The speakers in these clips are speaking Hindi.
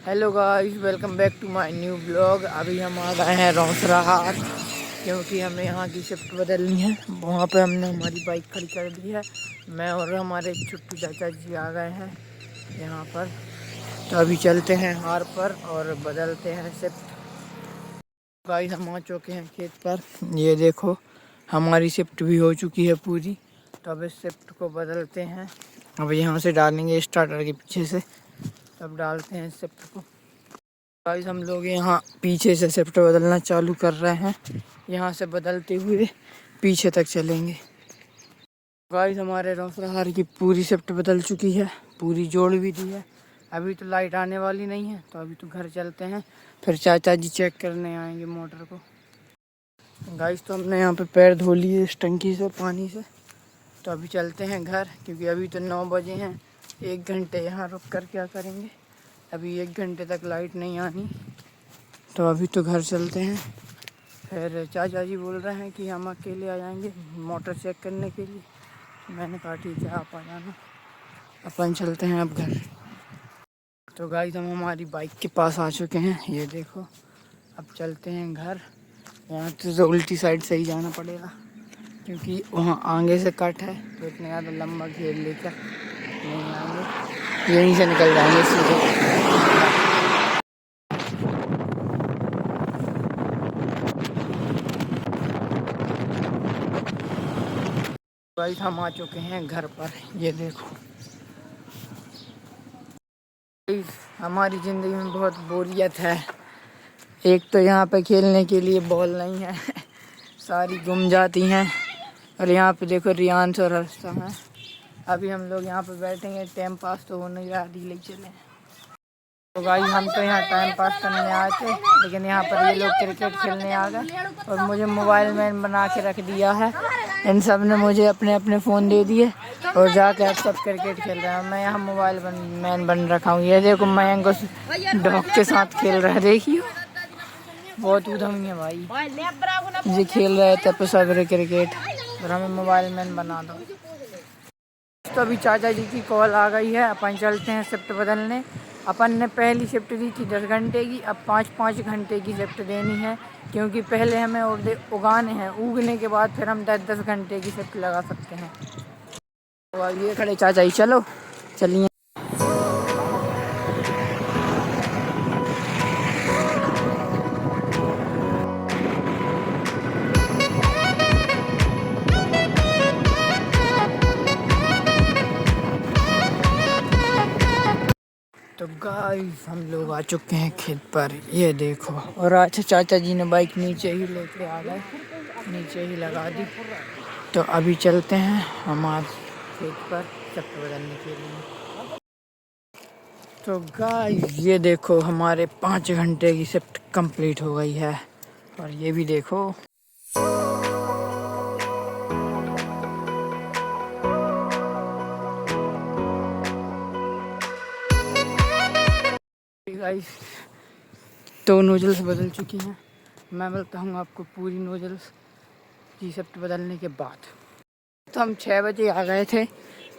Hello guys, welcome back to my new blog. अभी हम आ गए हैं रौसरा हाट, क्योंकि हमें यहाँ की शिफ्ट बदलनी है। वहाँ पे हमने हमारी बाइक खड़ी कर दी है। मैं और हमारे छुट्टू चाचा जी आ गए हैं यहाँ पर। तो अभी चलते हैं हार पर और बदलते हैं शिफ्ट। गाइस, हम आ चुके हैं खेत पर। ये देखो, हमारी शिफ्ट भी हो चुकी है पूरी। तो अब इस शिफ्ट को बदलते हैं। अब यहाँ से डालेंगे स्टार्टर के पीछे से, तब डालते हैं शिफ्ट को। गाइस, हम लोग यहाँ पीछे से शिफ्ट बदलना चालू कर रहे हैं। यहाँ से बदलते हुए पीछे तक चलेंगे। गाइस, हमारे रौसरा हार की पूरी शिफ्ट बदल चुकी है, पूरी जोड़ भी दी है। अभी तो लाइट आने वाली नहीं है, तो अभी तो घर चलते हैं, फिर चाचा जी चेक करने आएंगे मोटर को। गाइस, तो हमने यहाँ पे पैर धो लिए इस टंकी से, पानी से। तो अभी चलते हैं घर, क्योंकि अभी तो 9 बजे हैं। 1 घंटे यहाँ रुक कर क्या करेंगे। अभी 1 घंटे तक लाइट नहीं आनी, तो अभी तो घर चलते हैं। फिर चाचा जी बोल रहे हैं कि हम अकेले आ जाएंगे मोटर चेक करने के लिए। मैंने कहा ठीक है, आप आ जाना, अपन चलते हैं अब घर। तो गाइस, हम हमारी बाइक के पास आ चुके हैं, ये देखो। अब चलते हैं घर। यहाँ तो उल्टी साइड से ही जाना पड़ेगा, क्योंकि वहाँ आगे से कट है, तो इतने ज़्यादा लंबा घेर लेकर नहीं आएंगे, यहीं से निकल जाएंगे सीधे। गाइस, हम आ चुके हैं घर पर, ये देखो। गाइस, हमारी ज़िंदगी में बहुत बोरियत है। एक तो यहाँ पे खेलने के लिए बॉल नहीं है सारी गुम जाती हैं। और यहाँ पे देखो, रियांश और हर्षा है। अभी हम लोग यहाँ पे बैठेंगे, टाइम पास तो होने जा रही, ले चले। तो गाइस, हम तो यहाँ टाइम पास करने आए थे, लेकिन यहाँ पर ये लोग क्रिकेट खेलने आ गए और मुझे मोबाइल मैन बना के रख दिया है। इन सब ने मुझे अपने अपने फ़ोन दे दिए और जाके अब सब क्रिकेट खेल रहे हैं। मैं यहाँ मोबाइल मैन बन रखा हूँ। ये देखो, मयंक उस डॉग के साथ खेल रहा है, देखिए बहुत उधम है भाई। ये खेल रहे थे पेशेवर क्रिकेट और हमें मोबाइल मैन बना दो। तो अभी चाचा जी की कॉल आ गई है, अपन चलते हैं शिफ्ट बदलने। अपन ने पहली शिफ्ट दी थी 10 घंटे की, अब 5-5 घंटे की शिफ्ट देनी है, क्योंकि पहले हमें उगाने हैं, उगने के बाद फिर हम 10-10 घंटे की शिफ्ट लगा सकते हैं। तो ये खड़े चाचा जी, चलो चलिए। तो गाइस, हम लोग आ चुके हैं खेत पर, ये देखो। और अच्छा, चाचा जी ने बाइक नीचे ही लेके आ गए, नीचे ही लगा दी। तो अभी चलते हैं हमारे खेत पर शिफ्ट बदलने के लिए। तो गाइस, ये देखो, हमारे 5 घंटे की शिफ्ट कंप्लीट हो गई है। और ये भी देखो। गाइस, तो नोजल्स बदल चुकी हैं। मैं मिलता हूँ आपको पूरी नोजल्स की शिफ्ट बदलने के बाद। तो हम 6 बजे आ गए थे,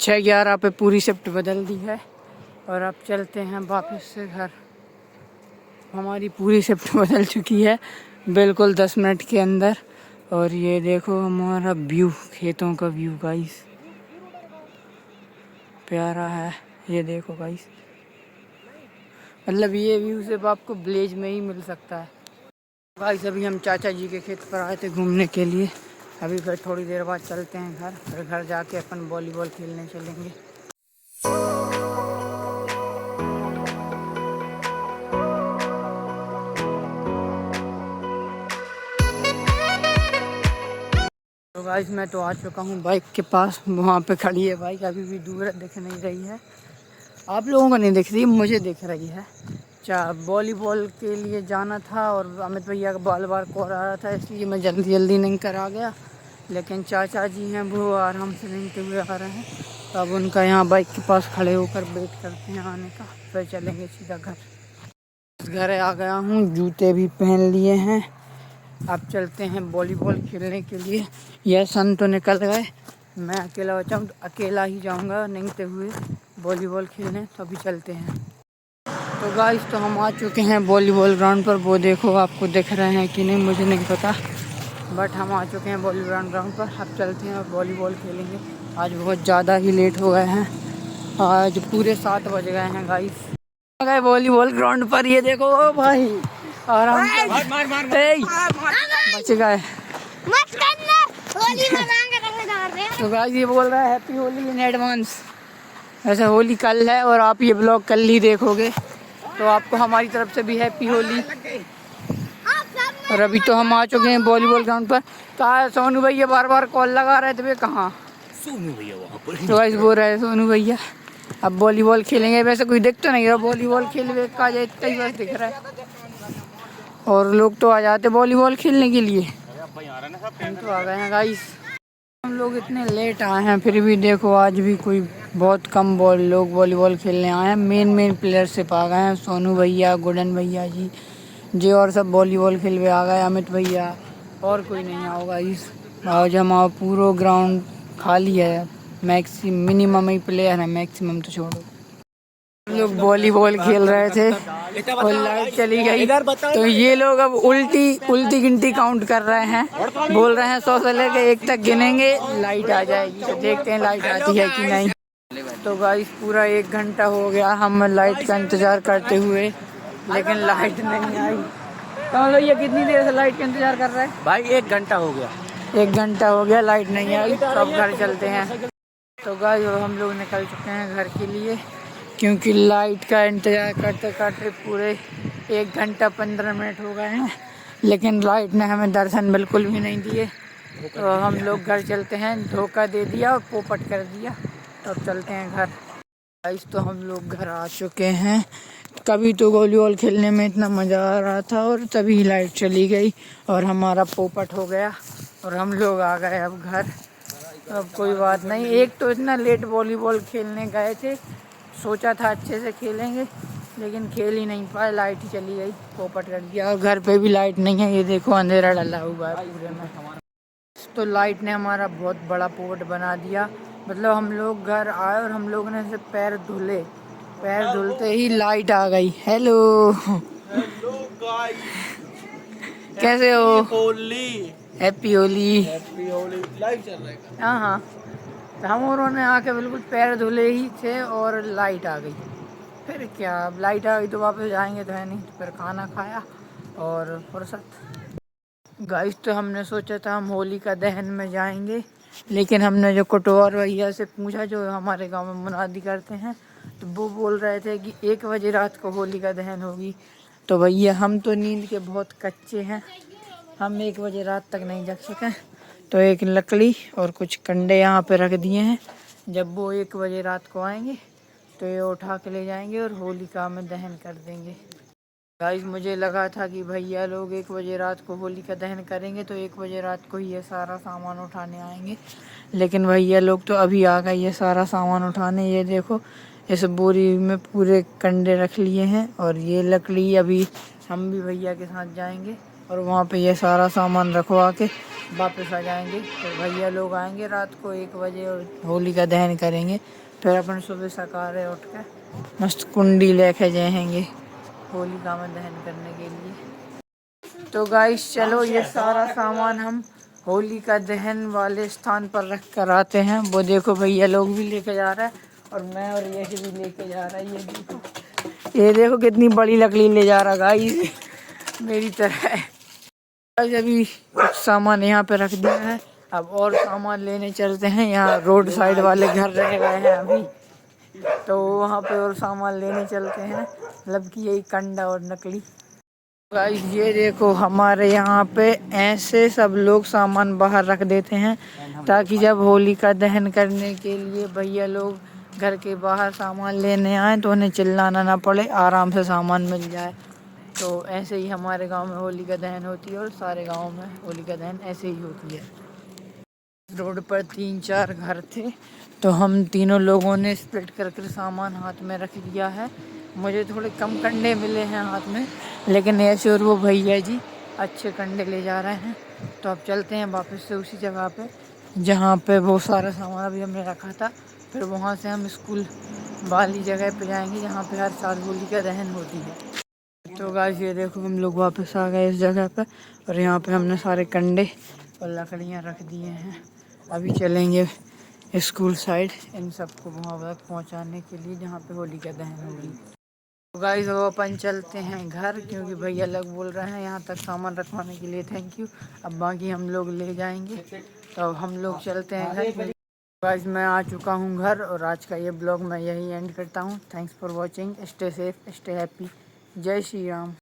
6:11 पे पूरी शिफ्ट बदल दी है और अब चलते हैं वापस से घर। हमारी पूरी शिफ्ट बदल चुकी है बिल्कुल 10 मिनट के अंदर। और ये देखो हमारा व्यू, खेतों का व्यू गाइस, प्यारा है। ये देखो गाइस, मतलब ये व्यू सिर्फ आपको विलेज में ही मिल सकता है। गाइस, अभी हम चाचा जी के खेत पर आए थे घूमने के लिए। अभी फिर थोड़ी देर बाद चलते हैं घर, फिर घर जाके अपन वॉलीबॉल खेलने चलेंगे। तो गाइस, मैं तो आ चुका हूँ बाइक के पास, वहाँ पे खड़ी है बाइक, अभी भी दूर दिख नहीं रही है। आप लोगों को नहीं दिख रही, मुझे दिख रही है। वॉलीबॉल के लिए जाना था और अमित भैया का बार बार कॉल आ रहा था, इसलिए मैं जल्दी जल्दी नहीं कर आ गया। लेकिन चाचा जी हैं, वो आराम से रेंगते हुए आ रहे हैं। तो अब उनका यहाँ बाइक के पास खड़े होकर वेट करते हैं आने का, फिर चलेंगे सीधा घर। घर आ गया हूँ, जूते भी पहन लिए हैं। अब चलते हैं वॉलीबॉल खेलने के लिए। यह सन तो निकल गए, मैं अकेला बचा हूँ, तो अकेला ही जाऊँगा रेंगते हुए वॉलीबॉल खेलने। तो अभी चलते हैं। तो तो गाइस तो हम आ चुके हैं वॉलीबॉल ग्राउंड पर। वो देखो आपको दिख रहे हैं कि नहीं मुझे नहीं पता, बट हम आ चुके हैं वॉलीबॉल ग्राउंड पर। अब चलते हैं और वॉलीबॉल खेलेंगे। आज बहुत ज़्यादा ही लेट हो गए हैं, आज पूरे 7 बज गए हैं गाइस। आ गए वॉलीबॉल ग्राउंड पर, ये देखो ओ भाई आराम से बच गए। तो गाइस ये बोल रहा है हैप्पी होली इन एडवांस। वैसे होली कल है और आप ये ब्लॉग कल ही देखोगे, तो आपको हमारी तरफ से भी हैप्पी होली। और अभी तो हम आ चुके हैं वॉलीबॉल ग्राउंड पर। कहा सोनू भैया बार बार कॉल लगा रहे थे, वे कहाँ? सोनू भैया वहाँ पर। तो ऐसे बोल रहे हैं सोनू भैया अब वॉलीबॉल खेलेंगे। वैसे कोई दिख तो नहीं रहा, वॉलीबॉल खेल का कई बार दिख रहा है और लोग तो आ जाते वॉलीबॉल खेलने के लिए। हम तो आ गए हैं गाइस। हम लोग इतने लेट आए हैं फिर भी देखो आज भी कोई बहुत कम लोग वॉलीबॉल खेलने आए हैं। मेन प्लेयर सिर्फ आ गए हैं, सोनू भैया, गुडन भैया जी और सब वॉलीबॉल खेलने आ गए, अमित भैया, और कोई नहीं आओगा। इस आज हमारा पूरा ग्राउंड खाली है, मिनिमम ही प्लेयर है, मैक्सिमम तो छोड़ो। हम लोग वॉलीबॉल खेल रहे थे और लाइट चली गई, तो ये लोग अब उल्टी गिनती काउंट कर रहे हैं। बोल रहे हैं 100 से लेके 1 तक गिनेंगे, लाइट आ जाएगी। तो देखते हैं लाइट आती है कि नहीं। तो गाइस पूरा 1 घंटा हो गया हम लाइट का इंतज़ार करते हुए, लेकिन लाइट नहीं आई। तो हम लोग ये कितनी देर से लाइट का इंतज़ार कर रहे हैं भाई? 1 घंटा हो गया। 1 घंटा हो गया, लाइट नहीं आई। तो अब घर चलते हैं। तो गाइस हम लोग निकल चुके हैं घर के लिए, क्योंकि लाइट का इंतज़ार करते करते पूरे 1 घंटा 15 मिनट हो गए हैं, लेकिन लाइट ने हमें दर्शन बिल्कुल भी नहीं दिए। तो हम लोग घर चलते हैं, धोखा दे दिया और पोपट कर दिया। तो अब चलते हैं घर। गाइस तो हम लोग घर आ चुके हैं। कभी तो वॉलीबॉल खेलने में इतना मज़ा आ रहा था और तभी लाइट चली गई और हमारा पोपट हो गया और हम लोग आ गए अब घर। अब कोई बात नहीं, एक तो इतना लेट वॉलीबॉल खेलने गए थे, सोचा था अच्छे से खेलेंगे लेकिन खेल ही नहीं पाए, लाइट ही चली गई, पोपट कर दिया। और घर पे भी लाइट नहीं है, ये देखो अंधेरा डला हुआ है पूरे में। तो लाइट ने हमारा बहुत बड़ा पोपट बना दिया। मतलब हम लोग घर आए और हम लोग ने सिर्फ पैर धुले, पैर धुलते ही लाइट आ गई। हेलो गाइस, कैसे हो? हैप्पी होली। लाइव चल रहा है। हाँ तो हम उन्होंने आके बिल्कुल पैर धुले ही थे और लाइट आ गई। फिर क्या, अब लाइट आ गई तो वापस जाएंगे तो है नहीं, तो फिर खाना खाया और फुर्सत। गाइस तो हमने सोचा था हम होली का दहन में जाएंगे, लेकिन हमने जो कुटवार भैया से पूछा जो हमारे गांव में मुनादी करते हैं, तो वो बोल रहे थे कि 1 बजे रात को होली का दहन होगी। तो भैया हम तो नींद के बहुत कच्चे हैं, हम 1 बजे रात तक नहीं जग सके। तो एक लकड़ी और कुछ कंडे यहाँ पे रख दिए हैं, जब वो 1 बजे रात को आएंगे तो ये उठा के ले जाएंगे और होलिका में दहन कर देंगे। गाइस मुझे लगा था कि भैया लोग 1 बजे रात को होली का दहन करेंगे तो 1 बजे रात को ही ये सारा सामान उठाने आएंगे, लेकिन भैया लोग तो अभी आ गए ये सारा सामान उठाने। ये देखो इस बोरी में पूरे कंडे रख लिए हैं और ये लकड़ी। अभी हम भी भैया के साथ जाएंगे और वहाँ पे ये सारा सामान रखवा के वापस आ जाएंगे। तो भैया लोग आएंगे रात को 1 बजे और होली का दहन करेंगे। फिर अपन सुबह सकारे उठ कर मस्त कुंडी लेके जाएंगे होलिका में दहन करने के लिए। तो गाइस चलो ये सारा सामान हम होली का दहन वाले स्थान पर रख कर आते हैं। वो देखो भैया लोग भी लेके जा रहा है और मैं और ये भी लेके जा रहा है। ये देखो कितनी बड़ी लकड़ी ले जा रहा गाइस, मेरी तरह। अभी कुछ सामान यहाँ पे रख दिया है, अब और सामान लेने चलते हैं। यहाँ रोड साइड वाले घर रह गए हैं अभी, तो वहाँ पे और सामान लेने चलते हैं, मतलब कि यही कंडा और नकली। गाइस ये देखो हमारे यहाँ पे ऐसे सब लोग सामान बाहर रख देते हैं ताकि जब होली का दहन करने के लिए भैया लोग घर के बाहर सामान लेने आए तो उन्हें चिल्लाना ना पड़े, आराम से सामान मिल जाए। तो ऐसे ही हमारे गांव में होली का दहन होती है और सारे गाँव में होली का दहन ऐसे ही होती है। रोड पर 3-4 घर थे, तो हम तीनों लोगों ने स्प्लिट कर सामान हाथ में रख लिया है। मुझे थोड़े कम कंडे मिले हैं हाथ में, लेकिन ऐसे और वो भैया जी अच्छे कंडे ले जा रहे हैं। तो अब चलते हैं वापस से उसी जगह पे जहाँ पे वो सारा सामान अभी हमने रखा था। फिर वहाँ से हम स्कूल वाली जगह पे जाएंगे जहाँ पे हर साल होली का दहन होती है। तो गाइस ये देखो हम लोग वापस आ गए इस जगह पे और यहाँ पे हमने सारे कंडे और लकड़ियाँ रख दिए हैं। अभी चलेंगे स्कूल साइड इन सबको वहाँ तक पहुँचाने के लिए जहाँ पे होली का दहन होगी। तो गाइस वो अपन चलते हैं घर क्योंकि भैया लोग बोल रहे हैं यहाँ तक सामान रखवाने के लिए थैंक यू। अब बाकी हम लोग ले जाएंगे तो अब हम लोग चलते हैं घर। गाइस मैं आ चुका हूँ घर और आज का ये ब्लॉग मैं यही एंड करता हूँ। Thanks for watching. Stay safe, stay happy. जय श्री राम।